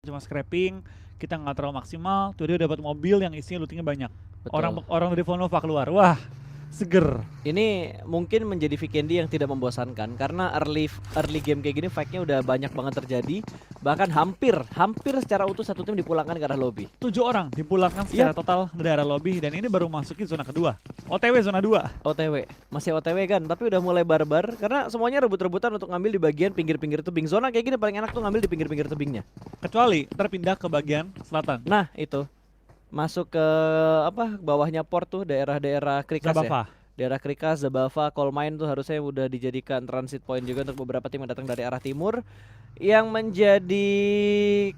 cuma scrapping, kita nggak terlalu maksimal, tuh dia dapat mobil yang isinya lootingnya banyak. Betul. Orang dari Vonova keluar, wah seger. Ini mungkin menjadi Vikendi yang tidak membosankan karena early game kayak gini fight-nya udah banyak banget terjadi. Bahkan hampir secara utuh satu tim dipulangkan ke arah lobby. 7 orang dipulangkan secara total dari area lobby dan ini baru masukin zona kedua. OTW zona 2. OTW, masih OTW kan, tapi udah mulai barbar karena semuanya rebut-rebutan untuk ngambil di bagian pinggir-pinggir tebing. Zona kayak gini paling enak tuh ngambil di pinggir-pinggir tebingnya. Kecuali terpindah ke bagian selatan. Nah, itu. Masuk ke bawahnya port tuh daerah-daerah Krikas ya. Zabava. Daerah Krikas, Zabava, Coal Mine tuh harusnya udah dijadikan transit point juga untuk beberapa tim yang datang dari arah timur. Yang menjadi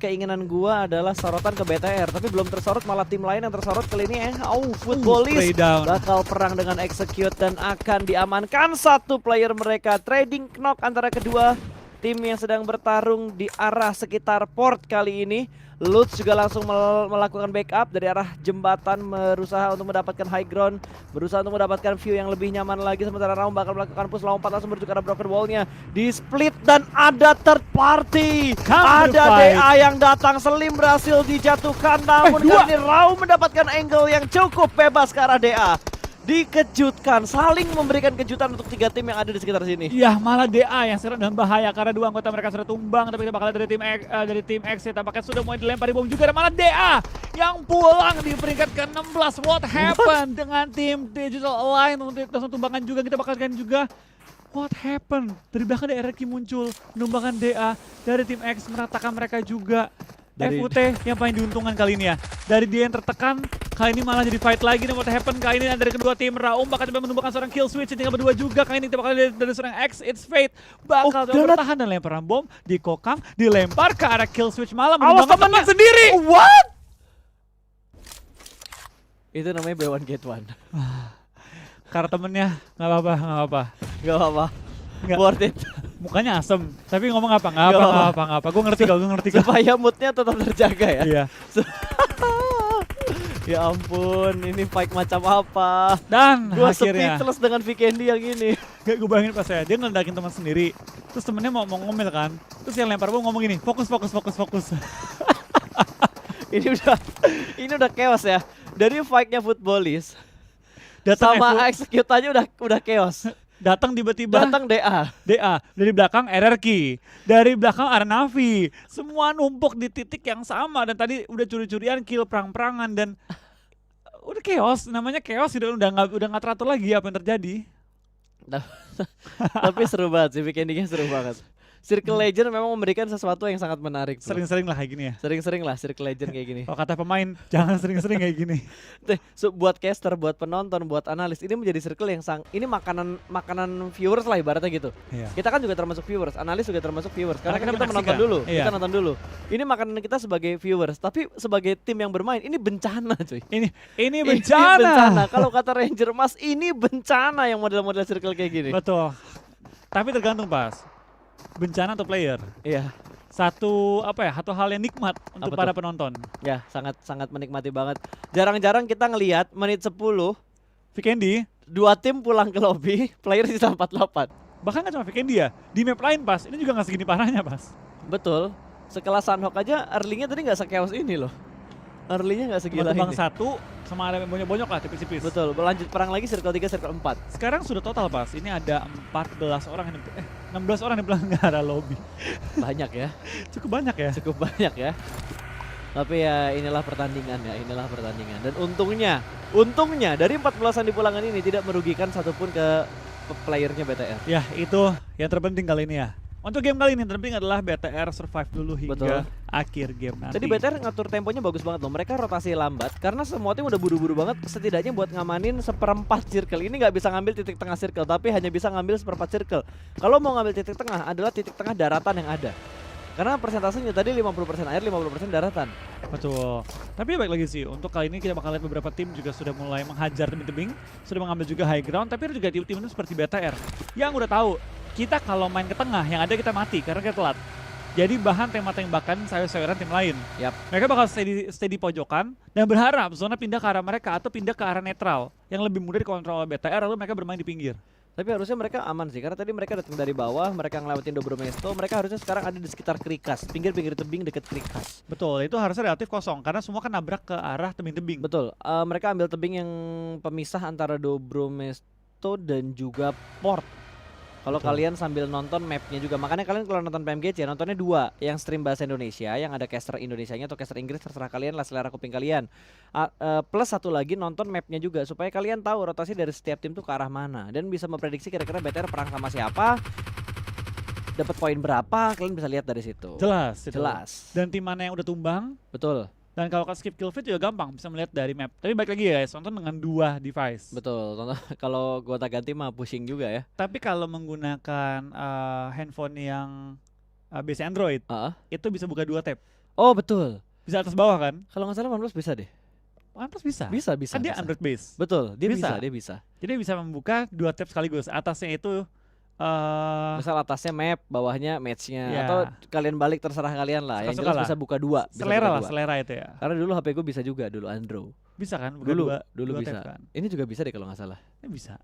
keinginan gua adalah sorotan ke BTR, tapi belum tersorot, malah tim lain yang tersorot kali ini Footballis spray down. bakal perang dengan Execute dan akan diamankan satu player mereka. Trading knock antara kedua tim yang sedang bertarung di arah sekitar port kali ini. Lutz juga langsung melakukan backup dari arah jembatan, berusaha untuk mendapatkan high ground, berusaha untuk mendapatkan view yang lebih nyaman lagi. Sementara Raum bakal melakukan push, lompat langsung menuju ke arah broken wall-nya, di split dan ada third party. Ada DA yang datang, Slim berhasil dijatuhkan, namun kali ini Raum mendapatkan angle yang cukup bebas ke arah DA. Dikejutkan, saling memberikan kejutan untuk 3 tim yang ada di sekitar sini. Ya, malah DA yang sekarang dalam bahaya karena 2 anggota mereka sudah tumbang, tapi kita bakal dari tim X tampaknya sudah mulai dilempari bom juga, dan malah DA yang pulang di peringkat ke-16. What happened dengan tim Digital Align untuk langsung tumbangan juga, kita bakal kan juga. What happened? Dari belakang daerah Ki muncul, menumbangkan DA dari tim X, meratakan mereka juga. FUT yang paling diuntungkan kali ini ya. Dari dia yang tertekan, kali ini malah jadi fight lagi. Dan what happened kali ini dari kedua tim. Raum bakal coba menumbangkan seorang kill switch, tinggal berdua juga. Kali ini kita bakal dari seorang X, It's Fate. Bakal coba bertahan dan lemparan bom, dikokang, dilempar ke arah kill switch, malah menumbangkan teman sendiri. What? Itu namanya B1 Gate 1. Karena temennya, nggak apa-apa. Gak apa-apa. Nggak. Worth it. Mukanya asem, tapi ngomong apa? Nggak apa. Gue ngerti kok. Supaya moodnya tetap terjaga ya. Iya. Ya ampun, ini fight macam apa? Dan Gua akhirnya speechless dengan Vikendi yang ini. gak gue bayangin pas ya, dia ngeledakin teman sendiri. Terus temennya mau ngomel kan. Terus yang lempar bom ngomong gini, fokus. Ini udah chaos ya. Dari fight-nya Footballis Datang sama execute aja udah chaos. datang tiba-tiba Datang DA. dari belakang RRQ, dari belakang Arnavi, semua numpuk di titik yang sama, dan tadi udah curi-curian kill, perang-perangan, dan udah chaos. Namanya chaos, udah nggak teratur lagi apa yang terjadi. Tapi seru banget sih, Vikendi-nya seru banget. Circle Legend memang memberikan sesuatu yang sangat menarik. Sering-sering lah kayak gini ya. Sering-sering lah Circle Legend kayak gini. Kalau kata pemain, jangan sering-sering kayak gini. Buat caster, buat penonton, buat analis, ini menjadi circle yang ini makanan viewers lah ibaratnya gitu. Iya. Kita kan juga termasuk viewers, analis juga termasuk viewers. Karena Karena kita menonton menyaksikan. dulu, Iya. kita nonton dulu. Ini makanan kita sebagai viewers, tapi sebagai tim yang bermain ini bencana cuy. Ini Ini bencana. Kalau kata Ranger Mas, ini bencana yang model-model circle kayak gini. Betul. Tapi tergantung pas. Bencana atau player. Iya. Satu hal yang nikmat untuk Apa para tuh? penonton. Ya, sangat menikmati banget. Jarang-jarang kita ngelihat menit 10 Vikendi, 2 tim pulang ke lobby, player sisa 48. bahkan gak cuma Vikendi ya, di map lain pas, ini juga gak segini parahnya pas. Betul. Sekelas Sunhawk aja early-nya tadi nggak se-chaos ini loh. Early-nya nggak segila Bang ini. satu sama ada bonyok-bonyok lah tipis-tipis. Betul. Berlanjut perang lagi circle 3, circle 4. Sekarang sudah total pas, ini ada 14 orang yang 16 orang yang pelanggaran lobby. Banyak ya. Cukup banyak ya. Cukup banyak ya. Tapi ya inilah pertandingan ya, inilah pertandingan. Dan untungnya dari 14-an di pulangan ini tidak merugikan satupun ke playernya BTR. Ya itu yang terpenting kali ini ya. Untuk game kali ini yang terpenting adalah BTR survive dulu hingga Betul. akhir game nanti. Tadi BTR ngatur temponya bagus banget loh. Mereka rotasi lambat karena semua tim udah buru-buru banget, setidaknya buat ngamanin seperempat circle. Ini nggak bisa ngambil titik tengah circle, tapi hanya bisa ngambil seperempat circle. Kalau mau ngambil titik tengah adalah titik tengah daratan yang ada. Karena persentasenya tadi 50% air, 50% daratan. Betul. Tapi baik lagi sih, untuk kali ini kita bakal lihat beberapa tim juga sudah mulai menghajar tebing-tebing, sudah mengambil juga high ground, tapi ada juga tim-tim seperti BTR yang udah tahu kita kalau main ke tengah yang ada kita mati karena kita telat. Jadi bahan tembak-tembakan sayur-sayuran tim lain. Yap. Mereka bakal stay di pojokan dan berharap zona pindah ke arah mereka atau pindah ke arah netral yang lebih mudah dikontrol oleh BTR, lalu mereka bermain di pinggir. Tapi harusnya mereka aman sih, karena tadi mereka datang dari bawah, mereka ngelewatin Dobromesto, mereka harusnya sekarang ada di sekitar Krikas, pinggir-pinggir tebing deket Krikas. Betul, itu harusnya relatif kosong karena semua kan nabrak ke arah tebing-tebing. Betul, mereka ambil tebing yang pemisah antara Dobromesto dan juga Port. Kalau Betul. kalian sambil nonton mapnya juga, makanya kalian kalau nonton PMGC nontonnya dua, yang stream bahasa Indonesia, yang ada caster Indonesianya atau caster Inggris, terserah kalian lah selera kuping kalian. Plus satu lagi nonton mapnya juga supaya kalian tahu rotasi dari setiap tim tuh ke arah mana dan bisa memprediksi kira-kira BTR perang sama siapa, dapat poin berapa, kalian bisa lihat dari situ. Jelas, itu. Jelas. Dan tim mana yang udah tumbang. Betul. Dan kalau skip kill feed juga gampang, bisa melihat dari map. Tapi balik lagi ya, nonton dengan 2 device. Betul. Kalau gua tak ganti mah pusing juga ya. Tapi kalau menggunakan handphone yang base Android, itu bisa buka 2 tab. Oh betul. Bisa atas bawah kan? Kalau nggak salah OnePlus bisa deh. OnePlus bisa. Bisa. Kan dia bisa. Android base. Betul. Dia Bisa. bisa. Jadi bisa membuka 2 tab sekaligus. Atasnya itu Misal atasnya map, bawahnya matchnya, Ya. atau kalian balik terserah kalian lah. Yang Suka-suka jelas lah. bisa buka 2. selera lah, selera itu ya. Karena dulu HP gue bisa juga, dulu Android. Bisa kan? Buka Dulu dua bisa. tab kan? Ini juga bisa deh kalau nggak salah. Ini bisa.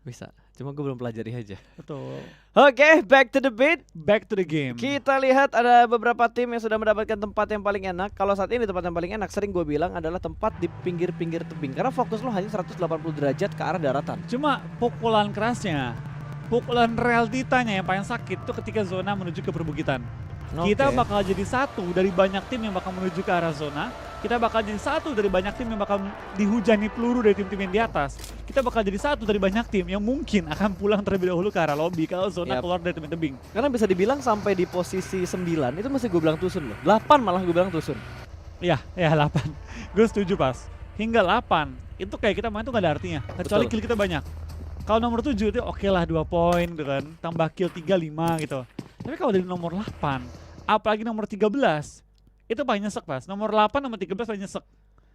Bisa. Cuma gue belum pelajari aja. Betul. Oke, back to the beat. Back to the game. Kita lihat ada beberapa tim yang sudah mendapatkan tempat yang paling enak. Kalau saat ini tempat yang paling enak sering gue bilang adalah tempat di pinggir-pinggir tebing. Karena fokus lo hanya 180 derajat ke arah daratan. Cuma pukulan kerasnya, pukulan realitanya yang paling sakit itu ketika zona menuju ke perbukitan. Kita Oke. bakal jadi satu dari banyak tim yang bakal menuju ke arah zona. Kita bakal jadi satu dari banyak tim yang bakal dihujani peluru dari tim-tim yang di atas. Kita bakal jadi satu dari banyak tim yang mungkin akan pulang terlebih dahulu ke arah lobby kalau zona Yap. keluar dari tebing-tebing. Karena bisa dibilang sampai di posisi 9 itu masih gue bilang tusun loh. 8 malah gue bilang tusun. Ya 8. Gue setuju pas. Hingga 8 itu kayak kita main tuh gak ada artinya. Kecuali Betul. kill kita banyak. Kalau nomor 7 itu oke lah 2 poin gitu kan. Tambah kill 3, 5 gitu. Tapi kalau dari nomor 8, apalagi nomor 13, itu paling nyesek pas. Nomor 8, nomor 13 paling nyesek.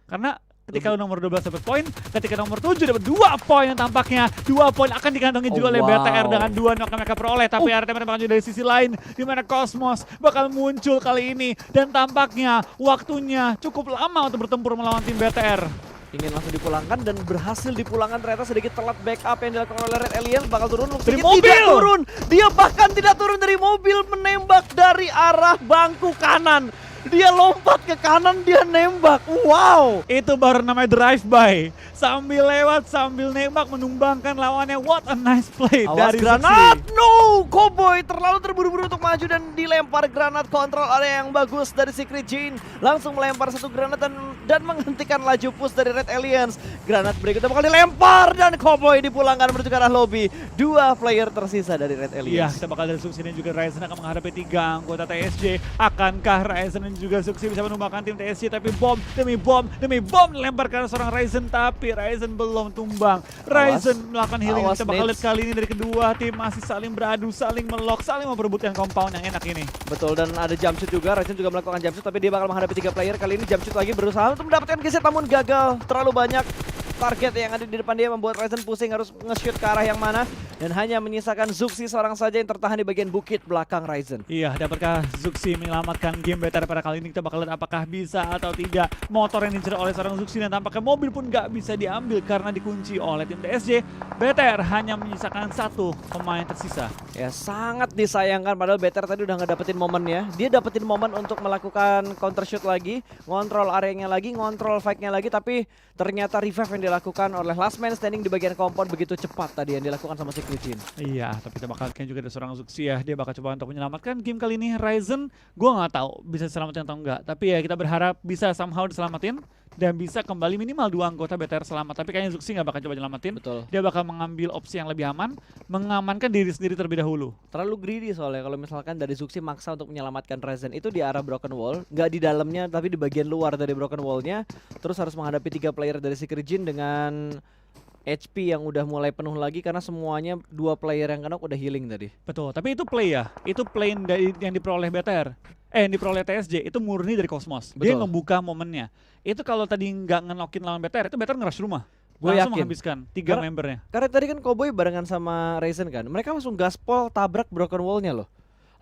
Karena ketika nomor 12 dapat poin, ketika nomor 7 dapat 2 poin yang tampaknya 2 poin akan dikantongi juga oleh wow. BTR dengan 2 knock yang mereka peroleh. Tapi RTM bakal juga dari sisi lain di mana Cosmos bakal muncul kali ini dan tampaknya waktunya cukup lama untuk bertempur melawan tim BTR. Ingin langsung dipulangkan dan berhasil dipulangkan, ternyata sedikit telat backup yang dilakukan oleh Red Alliance. Bakal turun, Dari sedikit mobil! tidak turun. Dia bahkan tidak turun dari mobil, menembak dari arah bangku kanan. Dia lompat ke kanan, dia nembak. Wow. Itu baru namanya drive by. Sambil lewat, sambil nembak menumbangkan lawannya. What a nice play Awas dari granat. Suksi. No, Cowboy terlalu terburu-buru untuk maju dan dilempar granat. Kontrol area yang bagus dari Secret Jane. Langsung melempar satu granat dan menghentikan laju push dari Red Alliance. Granat berikutnya bakal dilempar dan Cowboy dipulangkan menuju ke arah lobby. 2 player tersisa dari Red Iya, Alliance. kita bakal dari Suksi dan juga Ryzen akan menghadapi 3 anggota TSJ. Akankah Ryzen dan juga Suksi bisa menumbangkan tim TSJ? Tapi bom demi bom dilempar ke arah seorang Ryzen. Tapi Ryzen belum tumbang. Ryzen melakukan healing. Awas, Kita bakal lihat Nate. kali ini dari kedua tim masih saling beradu, saling melok, saling memperebutkan compound yang enak ini. Betul, dan ada jump shoot juga. Ryzen juga melakukan jump shoot, tapi dia bakal menghadapi 3 player. Kali ini jump shoot lagi berusaha untuk mendapatkan geser, namun gagal. Terlalu banyak target yang ada di depan dia membuat Ryzen pusing harus nge-shoot ke arah yang mana. Dan hanya menyisakan Zuxi seorang saja yang tertahan di bagian bukit belakang Ryzen. Iya, dapatkah Zuxi menyelamatkan game BTR pada kali ini? Kita bakal lihat apakah bisa atau tidak. Motor yang diincar oleh seorang Zuxi dan tampaknya mobil pun nggak bisa diambil karena dikunci oleh tim TSJ. BTR hanya menyisakan 1 pemain tersisa. Ya sangat disayangkan, padahal BTR tadi udah ngedapetin momennya. Dia dapetin momen untuk melakukan counter shoot lagi, ngontrol areanya lagi, ngontrol fight-nya lagi. Tapi ternyata revive yang dilakukan oleh last man standing di bagian compound begitu cepat tadi yang dilakukan sama si Jin. Iya, tapi kita bakal lihat juga ada seorang Zuxi ya. Dia bakal coba untuk menyelamatkan game kali ini. Ryzen, gue nggak tahu bisa diselamatin atau enggak. Tapi ya kita berharap bisa somehow diselamatin dan bisa kembali minimal 2 anggota BTR selamat. Tapi kayaknya Zuxi nggak bakal coba nyelamatin. Betul. Dia bakal mengambil opsi yang lebih aman, mengamankan diri sendiri terlebih dahulu. Terlalu greedy soalnya kalau misalkan dari Zuxi maksa untuk menyelamatkan Ryzen itu di arah broken wall, nggak di dalamnya tapi di bagian luar dari broken wallnya. Terus harus menghadapi 3 player dari Secret Jin dengan HP yang udah mulai penuh lagi karena semuanya 2 player yang kena udah healing tadi. Betul, tapi itu play ya. Itu play yang diperoleh BTR. Yang diperoleh TSJ itu murni dari Cosmos. Dia Betul. ngebuka momennya. Itu kalau tadi nggak ngenokin lawan BTR, itu BTR ngerush rumah. Gue Langsung yakin. menghabiskan 3 membernya. Karena tadi kan Cowboy barengan sama Ryzen kan, mereka langsung gaspol tabrak broken wallnya loh.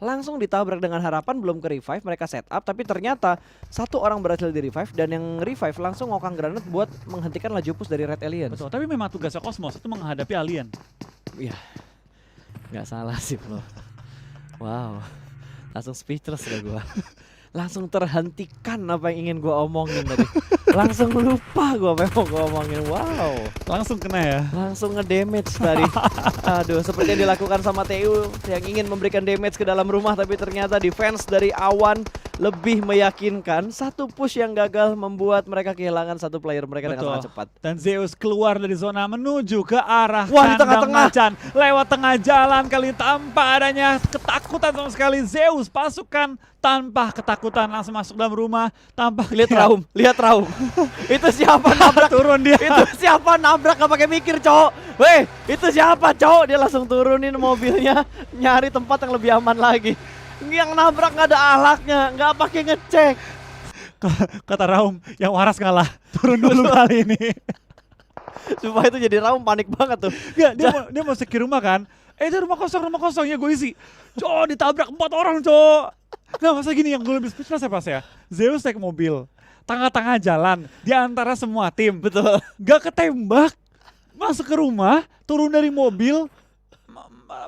Langsung ditabrak dengan harapan belum ke revive, mereka set up, tapi ternyata 1 orang berhasil di revive dan yang revive langsung ngokang granat buat menghentikan laju push dari Red Alliance. Betul, tapi memang tugasnya Cosmos itu menghadapi alien. ya nggak salah sih bro. Wow, langsung speechless ya gue. Langsung terhentikan apa yang ingin gue omongin tadi. Langsung lupa gue apa yang mau gue omongin. Wow, Langsung kena ya. langsung nge-damage tadi. Aduh, seperti yang dilakukan sama TU yang ingin memberikan damage ke dalam rumah, tapi ternyata defense dari Awan lebih meyakinkan. Satu push yang gagal membuat mereka kehilangan satu player mereka dengan sangat cepat. Dan Zeus keluar dari zona menuju ke arah Wah, di kandang tengah-tengah. macan. Lewat tengah jalan kali tanpa adanya ketakutan sama sekali. Zeus pasukan tanpa ketakutan langsung masuk dalam rumah tanpa Lihat Raum. Itu siapa nabrak? turun dia. Itu siapa nabrak gak pakai mikir, cowok? Weh, itu siapa, cowok? Dia langsung turunin mobilnya, nyari tempat yang lebih aman lagi. Yang nabrak nggak ada ahlaknya, nggak pakai ngecek. Kata Raum, yang waras ngalah. Turun dulu kali ini. Supaya itu jadi Raum panik banget tuh. Enggak, dia mau secure rumah kan. Itu rumah kosong ya gue isi. Cok, ditabrak 4 orang, cok. Nggak, masa gini yang gue lebih speechless ya pas ya. Zeus naik mobil, tengah-tengah jalan, di antara semua tim. Betul. Gak ketembak, masuk ke rumah, turun dari mobil,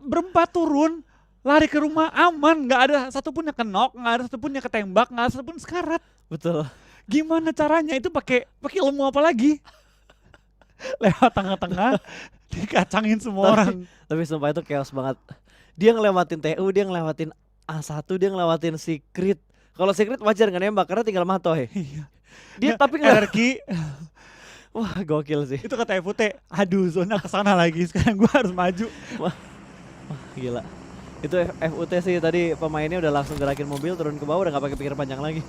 berempat turun, lari ke rumah aman, nggak ada satupun yang kenok, nggak ada satupun yang ketembak, nggak ada satupun sekarat. Betul. Gimana caranya itu pakai ilmu apa lagi? Lewat tengah-tengah, dikacangin semua orang. Tapi sumpah itu chaos banget. Dia ngelewatin TU, dia ngelewatin A1, dia ngelewatin Secret. Kalau Secret wajar nggak nembak karena tinggal matoh. Iya. Dia tapi RRQ, wah gokil sih. itu kata FUT, aduh zona kesana lagi, sekarang gue harus maju. Wah gila. Itu FUT sih tadi pemainnya udah langsung gerakin mobil turun ke bawah, udah gak pakai pikir panjang lagi.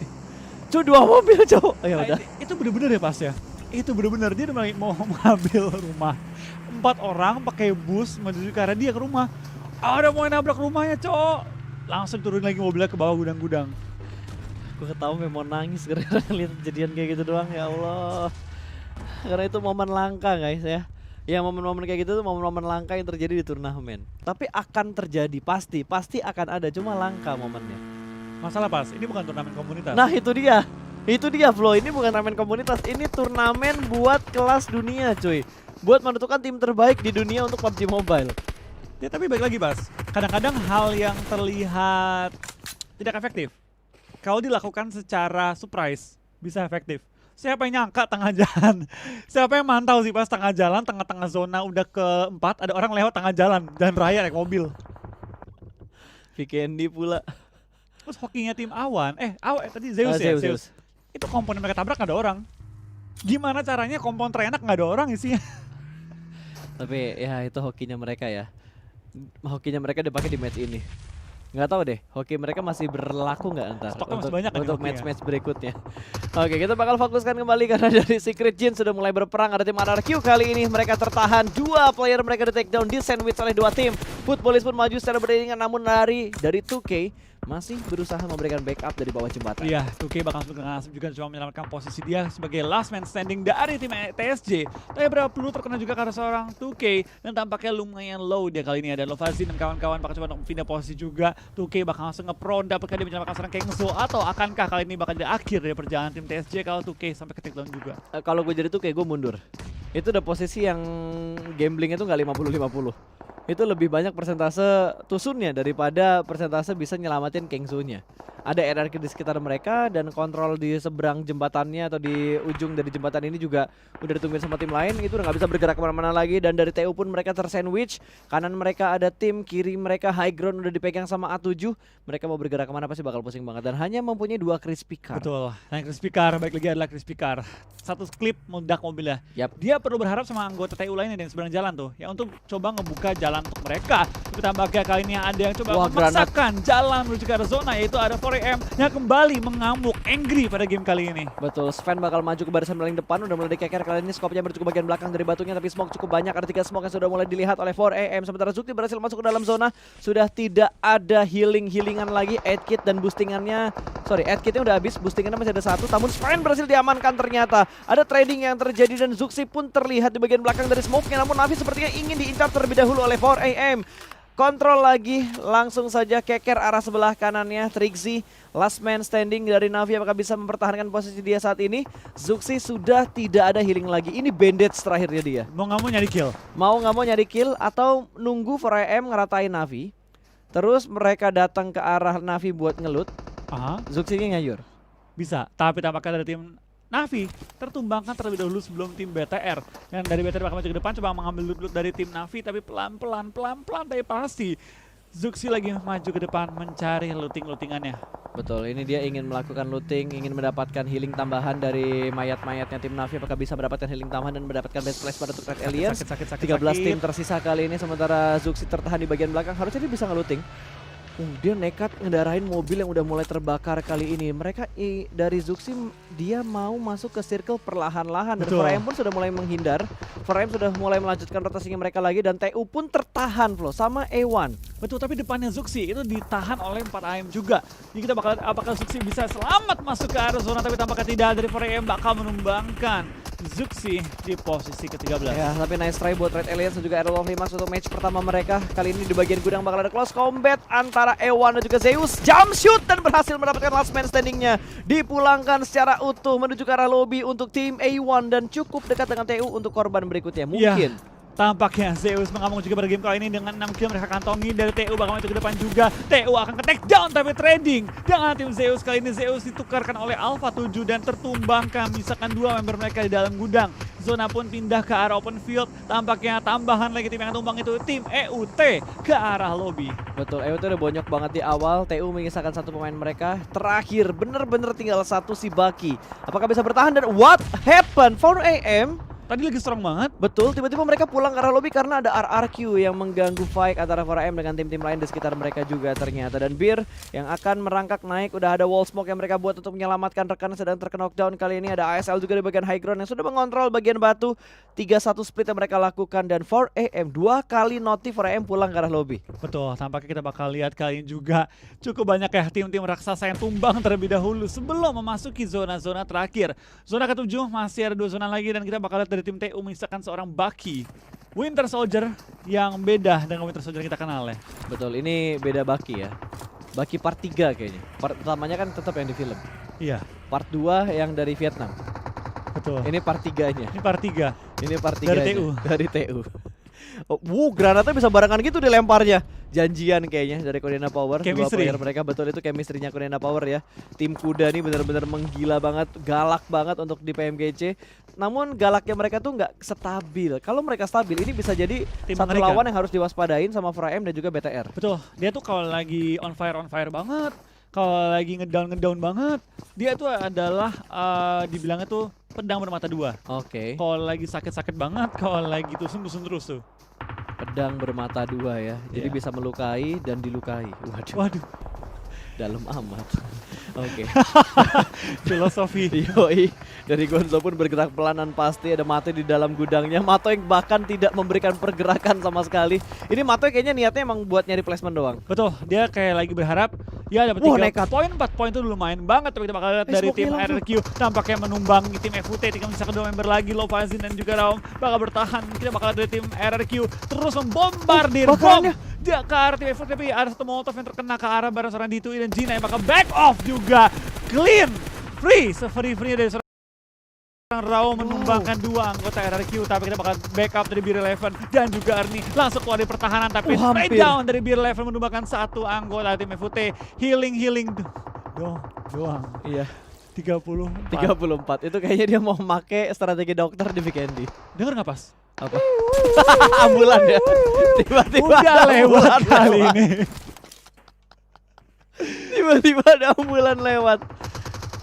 Cu, 2 mobil cowok. Ya udah. Itu bener-bener ya pas ya. Itu bener-bener dia udah mau mengambil rumah. 4 orang pakai bus menuju ke arah dia ke rumah. Ada mau nabrak rumahnya, cowok. Langsung turun lagi mobilnya ke bawah gudang-gudang. Gue ketawa mau nangis gara-gara lihat kejadian kayak gitu doang, ya Allah. Karena itu momen langka guys ya. Ya momen-momen kayak gitu tuh momen-momen langka yang terjadi di turnamen. Tapi akan terjadi, pasti akan ada, cuma langka momennya. Masalah pas, ini bukan turnamen komunitas. Nah itu dia Flo, ini bukan turnamen komunitas, ini turnamen buat kelas dunia cuy. Buat menentukan tim terbaik di dunia untuk PUBG Mobile. Ya tapi balik lagi Bas, kadang-kadang hal yang terlihat tidak efektif, kalau dilakukan secara surprise, bisa efektif. Siapa yang nyangka tengah jalan? Siapa yang mantau sih pas tengah jalan, tengah-tengah zona udah keempat, ada orang lewat tengah jalan raya naik mobil. Vikendi pula. Terus hokinya tim Awan, tadi Zeus ya? Zeus. Itu komponen mereka tabrak gak ada orang. Gimana caranya kompon terenak gak ada orang isinya? Tapi ya itu hokinya mereka ya. Hokinya mereka dipakai di match ini. Nggak tahu deh, hoki mereka masih berlaku nggak ntar Stoknya masih banyak kan di untuk hokinya? match-match berikutnya. Oke, kita bakal fokuskan kembali karena dari Secret Jin sudah mulai berperang. Ada tim RRQ kali ini mereka tertahan, 2 player mereka di takedown, di sandwich oleh 2 tim. Footballis pun maju secara beriringan, namun dari 2K masih berusaha memberikan backup dari bawah jembatan. Iya, 2K bakal langsung juga coba menyelamatkan posisi dia sebagai last man standing dari tim TSJ. Tapi berapa peluru terkena juga karena seorang 2K dan tampaknya lumayan low dia kali ini. Ada Lovazin dan kawan-kawan bakal coba untuk pindah posisi juga. 2K bakal langsung nge-prone, dapatkah dia menyelamatkan seorang Kengzo atau akankah kali ini bakal jadi akhir dari perjalanan tim TSJ kalau 2K sampai ke takedown juga. Kalau gue jadi 2K gue mundur. Itu udah posisi yang gambling itu nggak 50-50. Itu lebih banyak persentase tusunnya daripada persentase bisa nyelamatin Kengzo-nya. Ada RRQ di sekitar mereka dan kontrol di seberang jembatannya atau di ujung dari jembatan ini juga udah ditungguin sama tim lain. Itu udah gak bisa bergerak kemana-mana lagi. Dan dari TU pun mereka tersandwich. Kanan mereka ada tim, kiri mereka high ground udah dipegang sama A7. Mereka mau bergerak kemana pasti bakal pusing banget. Dan hanya mempunyai 2 crispy car. Betul, yang crispy car, baik lagi adalah crispy car. Satu klip meledak mobilnya. Yap. Dia perlu berharap sama anggota TU lainnya yang seberang jalan tuh, ya untuk coba ngebuka jalan untuk mereka. Tapi tampaknya kali ini ada yang coba Wah, memaksakan jalan menuju ke arah zona, yaitu ada 4AM yang kembali mengamuk angry pada game kali ini. Betul, Sven bakal maju ke barisan paling depan, udah mulai dikeker kali ini. Skopnya menuju ke bagian belakang dari batunya, tapi smoke cukup banyak. Ada 3 smoke yang sudah mulai dilihat oleh 4AM. Sementara Zukti berhasil masuk ke dalam zona. Sudah tidak ada healing-healingan lagi. Aid kit dan boostingannya, aid kitnya udah habis, boostingannya masih ada 1. Namun Sven berhasil diamankan ternyata. Ada trading yang terjadi dan Zuxi pun terlihat di bagian belakang dari smoke-nya. Namun Navi sepertinya ingin diincar terlebih dahulu oleh 4AM. kontrol lagi, langsung saja keker arah sebelah kanannya. Trixie, last man standing dari Navi, apakah bisa mempertahankan posisi dia saat ini? Zuxi sudah tidak ada healing lagi, ini bandage terakhirnya dia. Mau nggak mau nyari kill. Mau nggak mau nyari kill atau nunggu 4AM ngeratain Navi. Terus mereka datang ke arah Navi buat ngelut. Aha, Zuxi-nya ngayur. bisa. Tapi tampaknya dari tim Navi tertumbangkan terlebih dahulu sebelum tim BTR. Dan dari BTR bakal maju ke depan coba mengambil loot dari tim Navi, tapi pelan-pelan tapi pasti Zuxi lagi maju ke depan mencari looting-lootingannya. Betul, ini dia ingin melakukan looting, ingin mendapatkan healing tambahan dari mayat-mayatnya tim Navi. Apakah bisa mendapatkan healing tambahan dan mendapatkan best place pada untuk Red Aliens? Sakit, 13 tim tersisa kali ini, sementara Zuxi tertahan di bagian belakang. Harusnya dia bisa nge-looting. Dia nekat ngendarain mobil yang udah mulai terbakar kali ini. Mereka dari Zuxi dia mau masuk ke circle perlahan-lahan. Dan Betul. 4AM pun sudah mulai menghindar. 4AM sudah mulai melanjutkan rotasinya mereka lagi. Dan TU pun tertahan Flo sama A1. Betul, tapi depannya Zuxi itu ditahan oleh 4AM juga. Jadi kita bakal lihat apakah Zuxi bisa selamat masuk ke arah zona, tapi tampaknya tidak. Dari 4AM bakal menumbangkan Zuxi di posisi ke-13. Ya, tapi nice try buat Red Aliens dan juga Arrow of Limax untuk match pertama mereka. Kali ini di bagian gudang bakal ada close combat antara Ewan dan juga Zeus. Jump shoot dan berhasil mendapatkan last man standingnya. Dipulangkan secara utuh menuju ke arah lobby untuk tim A1 dan cukup dekat dengan TU untuk korban berikutnya. Mungkin. Tampaknya Zeus mengamuk juga pada game kali ini dengan 6 kill mereka kantongi dari TU bakal maju ke depan juga. TU akan ke take down tapi trading dengan tim Zeus. Kali ini Zeus ditukarkan oleh Alpha 7 dan tertumbangkan misalkan 2 member mereka di dalam gudang. Zona pun pindah ke arah open field. Tampaknya tambahan lagi tim yang tumbang itu tim EUT ke arah lobby. Betul, EUT udah bonyok banget di awal. TU mengisahkan satu pemain mereka. Terakhir bener-bener tinggal satu si Baki. Apakah bisa bertahan dan what happened? 4AM Tadi lagi strong banget. betul, tiba-tiba mereka pulang ke arah lobby karena ada RRQ yang mengganggu fight antara 4AM dengan tim-tim lain di sekitar mereka juga ternyata. Dan Bir yang akan merangkak naik, udah ada wall smoke yang mereka buat untuk menyelamatkan rekan yang sedang terkena knockdown. Kali ini ada ASL juga di bagian high ground yang sudah mengontrol bagian batu. 3-1 split yang mereka lakukan dan 4AM 2 kali notif 4AM pulang ke arah lobby. Betul, tampaknya kita bakal lihat kali ini juga cukup banyak ya tim-tim raksasa yang tumbang terlebih dahulu sebelum memasuki zona-zona terakhir. Zona ke-7 masih ada 2 zona lagi dan kita bakal lihat dari tim TU menyisakan seorang Baki Winter Soldier yang beda dengan Winter Soldier yang kita kenal ya. Betul, ini beda Baki ya. Baki part 3 kayaknya. Part utamanya kan tetap yang di film. Iya, Part 2 yang dari Vietnam. betul. Ini part 3-nya. Ini part 3. Ini part 3 Dari TU. Dari TU. Oh, granatnya bisa barengan gitu dilemparnya. Janjian kayaknya dari Kodena Power. Dua Chemistry. player mereka, betul itu chemistry-nya Kodena Power ya. Tim kuda nih benar-benar menggila banget, galak banget untuk di PMGC. Namun galaknya mereka tuh nggak stabil. Kalau mereka stabil ini bisa jadi Tim satu mereka. lawan yang harus diwaspadain sama 4AM dan juga BTR. Betul, dia tuh kalau lagi on fire banget, kalau lagi ngedown banget, dia tuh adalah dibilangnya tuh pedang bermata dua. Oke. Kalau lagi sakit-sakit banget, kalau lagi tusuk-tusuk terus tuh. Pedang bermata dua ya. Jadi Iya. bisa melukai dan dilukai. Waduh, Waduh, dalam amat. Oke. filosofi. Yoi, dari Gonzo pun bergerak pelanan pasti. Ada Mato di dalam gudangnya. Mato yang bahkan tidak memberikan pergerakan sama sekali. Ini Mato kayaknya niatnya emang buat nyari placement doang. Betul, dia kayak lagi berharap ya dapat Wah, 3 nekat. poin, 4 poin itu lumayan banget. Tapi kita bakal lihat dari Smoke tim hilang tuh. RRQ tampaknya menumbang tim FUT. Tinggal bisa kedua member lagi, Lovazin dan juga Raum bakal bertahan. Kita bakal lihat dari tim RRQ terus membombardir bakarannya. dia ke arah tim FUT, tapi ada satu molotov yang terkena ke arah bareng seorang D2 dan Gina yang bakal back off juga. Clean, free, se-free-free dari seorang Raum menumbangkan 2 anggota RRQ, tapi kita bakal backup dari Beer Eleven dan juga Ernie langsung keluar di pertahanan, tapi straight hampir. down dari Beer Eleven menumbangkan 1 anggota tim FUT. Healing doang. Iya, 34. 34. Itu kayaknya dia mau make strategi dokter di Vikendi. Dengar nggak pas? Apa? Ambulan ya. Tiba-tiba Udah ada lewat ambulan kali lewat. ini. Tiba-tiba ada ambulan lewat.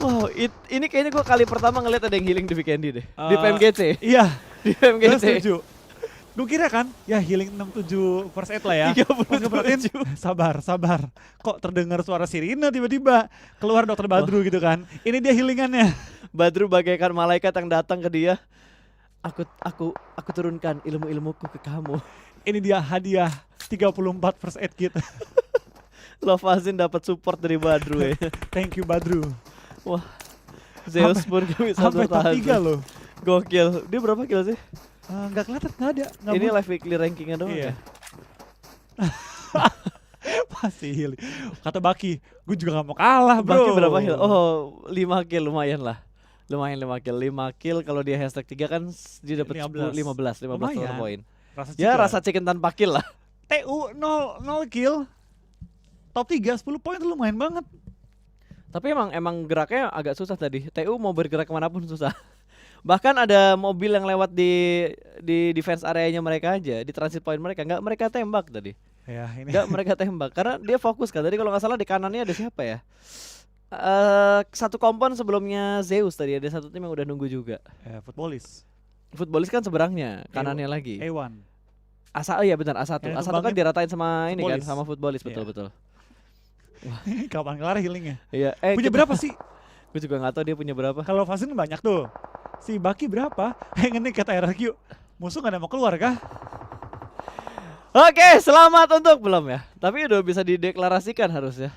Wow, ini kayaknya gua kali pertama ngeliat ada yang healing di Vikendi deh. Di PMGC. Iya, Di gue PMGC. setuju. Gue kira kan, ya healing 67 first aid lah ya. 37. Pas ngeperhatiin, sabar. Kok terdengar suara sirine tiba-tiba keluar dokter Badru gitu kan. Ini dia healingannya. Badru bagaikan malaikat yang datang ke dia. Aku turunkan ilmu-ilmuku ke kamu. Ini dia hadiah 34 first aid kit. Lovazin dapat support dari Badru ya. Thank you Badru. Wah, Zeus pun gak bisa Sampai top bertahan. 3 loh. Gokil. Dia berapa kill sih? Nggak kelihatan, nggak ada. Nggak Ini muncul. live weekly rankingnya doang Iya. ya? Masih heal. Kata Baki, gue juga gak mau kalah bro. Baki berapa heal? Oh 5 kill lumayan lah. Lumayan 5 kill. 5 kill kalau dia hashtag 3 kan dia dapat 15 Lumayan. total poin. Rasa Ya chicken. rasa chicken tanpa kill lah. TU 0 kill. Top 3 10 poin itu lumayan banget. Tapi emang geraknya agak susah tadi. TU mau bergerak kemanapun susah. Bahkan ada mobil yang lewat di defense areanya mereka aja, di transit point mereka, nggak mereka tembak tadi. Ya ini. Nggak mereka tembak karena dia fokus kan. Tadi kalau nggak salah di kanannya ada siapa ya? Satu kompon sebelumnya Zeus tadi, ada satu tim yang udah nunggu juga. Footballis. Footballis kan seberangnya, kanannya lagi. A1. Oh iya benar A1. Yang A1 kan tumbangin diratain sama ini kan, Footballis. sama Footballis, Iya. betul. Kapan kelar healingnya? Iya, Punya berapa sih? Gue juga nggak tahu dia punya berapa. Kalau Fasin banyak tuh. Si Baki berapa? Yang ini kata RRQ. Musuh gak ada mau keluar kah? Oke, selamat untuk belum ya. Tapi udah bisa dideklarasikan harusnya.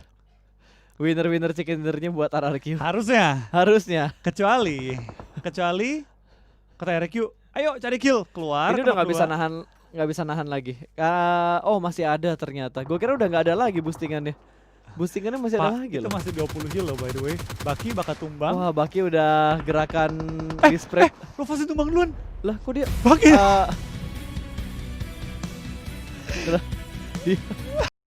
Winner chicken dinnernya buat RRQ. Harusnya. Harusnya. Kecuali kata RRQ, ayo cari kill keluar. Ini udah kenapa nggak bisa nahan lagi. Oh masih ada ternyata. Gue kira udah nggak ada lagi boostingannya. Boostingannya masih ada lagi itu loh. masih 20 heal loh by the way. Baki bakal tumbang. Wah Baki udah gerakan di spread. Lo Fasin tumbang duluan. Lah kok dia? Baki. Dia